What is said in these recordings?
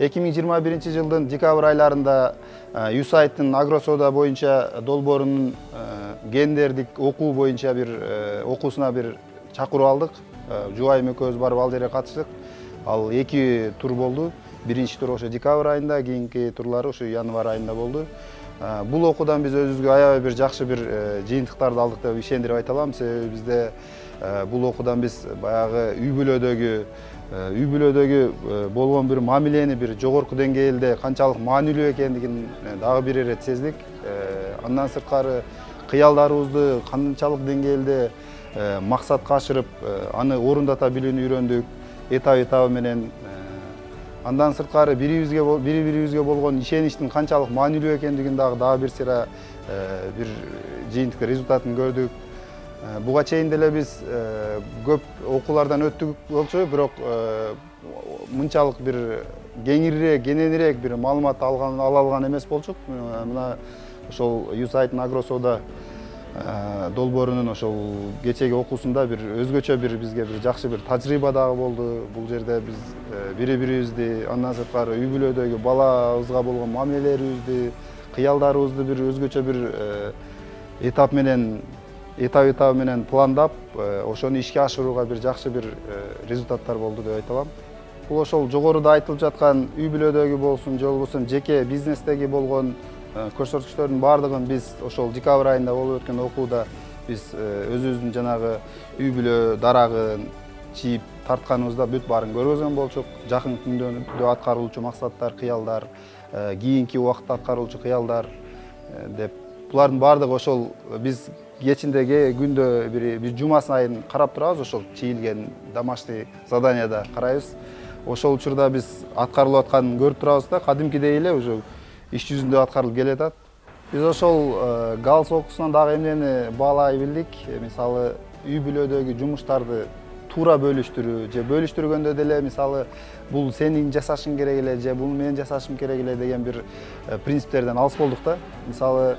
2021 жылдын декабрь айларында USAID-тын агросоода боюнча долбоорунун гендердик окуу боюнча бир окуусуна бир чакыруу алдык. Жубайым экөөбүз барып ал жерге катыштык. Ал 2 тур болду. Биринчи тур ошо декабрь айында, кийинки турлары ошо январь айында болду. Бул окуудан биз өзүбүзгө аябай бир жакшы бир жыйынтыктарды алдык деп ишендирип айта алам. Себеби бизде бул окуудан биз баягы үй бүлөдөгү болгон бир мамилени бир жогорку деңгээлде канчалык маанилүү экендигин дагы бир ирет сездик. Андан сырткары кыялдарыбызды канчалык деңгээлде максатка ашырып, аны орундата билүүнү үйрөндүк, этап менен. Андан сырткары бири-бирибизге болгон ишеничтин канчалык маанилүү экендигин дагы бир сыйра бир жыйынтык результатын көрдүк. Буга чейин деле биз көп окуулардан өттүк болчу, бирок мынчалык бир кененирээк бир маалымат ала алган эмес болчук. Мына ошол USAID-тын агросоода долбоорунун ошол кечеги окуусунда бир өзгөчө бир бизге бир жакшы бир тажрыйба дагы болду. Бул жерде биз бири-бирибизди, андан сырткары үй бүлөдөгү балабызга болгон мамилелерибизди, кыялдарыбызды бир өзгөчө бир этап менен пландап, ошону ишке ашырууга бир жакшы бир результаттар болду деп айта алам. Бул ошол жогоруда айтылып жаткан үй бүлөдөгү болсун, же болбосо жеке бизнестеги болгон көрсөткүчтөрдүн баардыгын биз ошол декабрь айында болуп өткөн окууда биз өзүбүздүн жанагы үй бүлө дарагын чийип тартканыбызда бүт баарын көргөзгөн болчук. Жакын күндө аткарылуучу максаттар, кыялдар, кийинки убакытта аткарылуучу кыялдар деп булардын баардыгы ошол биз кечинде күндө бир жума сайын карап турабыз, ошол чийилген домашний заданияда карайбыз. Ошол учурда биз аткарылып атканын көрүп турабыз да, кадимкидей эле уже иш жүзүндө аткарылып келатат. Биз ошол галс окуусунан дагы эмнени баалай билдик? Мисалы, үй бүлөдөгү жумуштарды туура бөлүштүрүү, же бөлүштүргөндө деле мисалы бул сенин жасашың керек эле, же бул мен жасашым керек эле деген бир принциптерден алыс болдук да. Мисалы,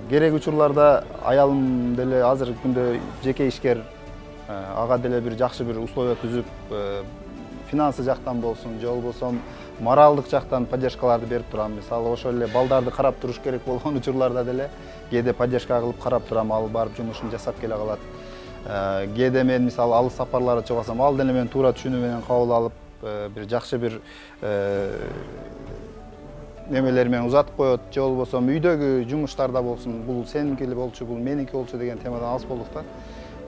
керек учурларда аялым деле азыркы күндө жеке ишкер, ага деле бир жакшы бир условия түзүп, финансы жактан болсун, же болбосо моралдык жактан поддержкаларды берип турам. Мисалы, ошол эле балдарды карап туруш керек болгон учурларда деле кээде поддержка кылып карап турам, ал барып жумушун жасап келе калат. Кээде мен мисалы алыс сапарларга чыгып алсам, ал деле мени туура түшүнүү менен кабыл алып, бир жакшы бир немелер менен узатып коет, же болбосо үйдөгү жумуштарда болсун, бул сеники эле болчу, бул меники болчу деген темадан алыс болдук да.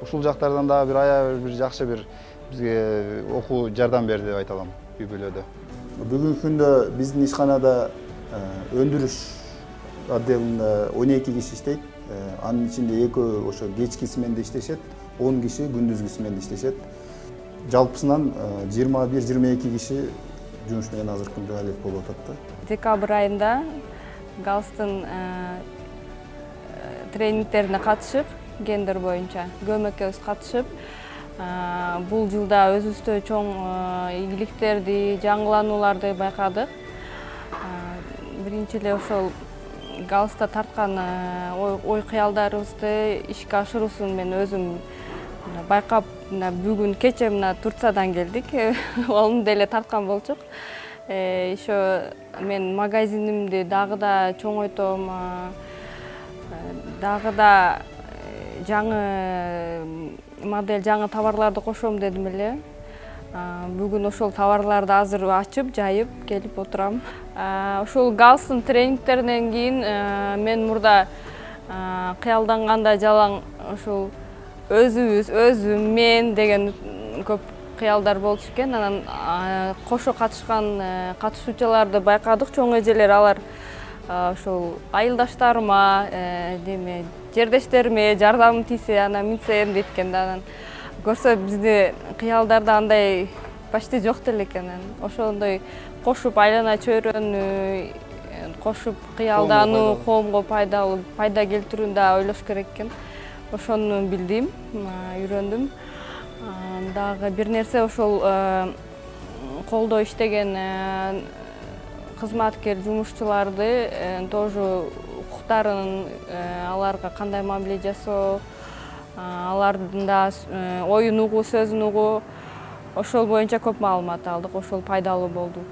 Ушул жактардан дагы бир аябай бир жакшы бир бизге окуу жардам берди деп айта алам үй бүлөдө. Бүгүнкү күндө биздин ишканада өндүрүш отделинде 12 киши иштейт. Анын ичинде экөө ошо кечки сменде иштешет, 10 киши күндүзгү сменде иштешет. Жалпысынан 21-22 киши жумуш менен азыркы күндө алек болуп атат да. Декабрь айында галстын тренингтерине катышып, гендер боюнча көмөккөбүз катышып, бул жылда өзүбүздө чоң ийгиликтерди, жаңыланууларды байкадык. Биринчи эле ошол галста тарткан ой кыялдарыбызды ишке ашыруусун мен өзүм байкап, бүгүн кече мына Турциядан келдик. Onu деле тарткан болчук. Еще мен магазинимди дагы да чоңойтом, дагы да жаңы модель, жаңы товарларды кошом дедим эле. Бүгүн ошол товарларды азыр ачып, жайып келип отурам. Ошол галстын тренингтеринен кийин мен мурда кыялданганда жалаң ошол өзүм, мен деген көп кыялдар болчу экен. Анан кошо катышкан катышуучуларды байкадык, чоң эжелер, алар ошол айылдаштарыма, жердештериме жардамым тийсе, анан минсем дейт экен да. Анан көрсө бизде кыялдарда андай почти жок деле экен. Ошондой кошуп айлана чөйрөнү, кошуп кыялдануу, коомго пайда келтирүүнү да ойлош керек экен. Ошону билдим, үйрөндүм. Дагы бир нерсе, ошол колдо иштеген кызматкер жумушчуларды тоже укуктарын, аларга кандай мамиле жасоо, алардын да оюн угуу, сөзүн угуу, ошол боюнча көп маалымат алдык. Ошол пайдалуу болду.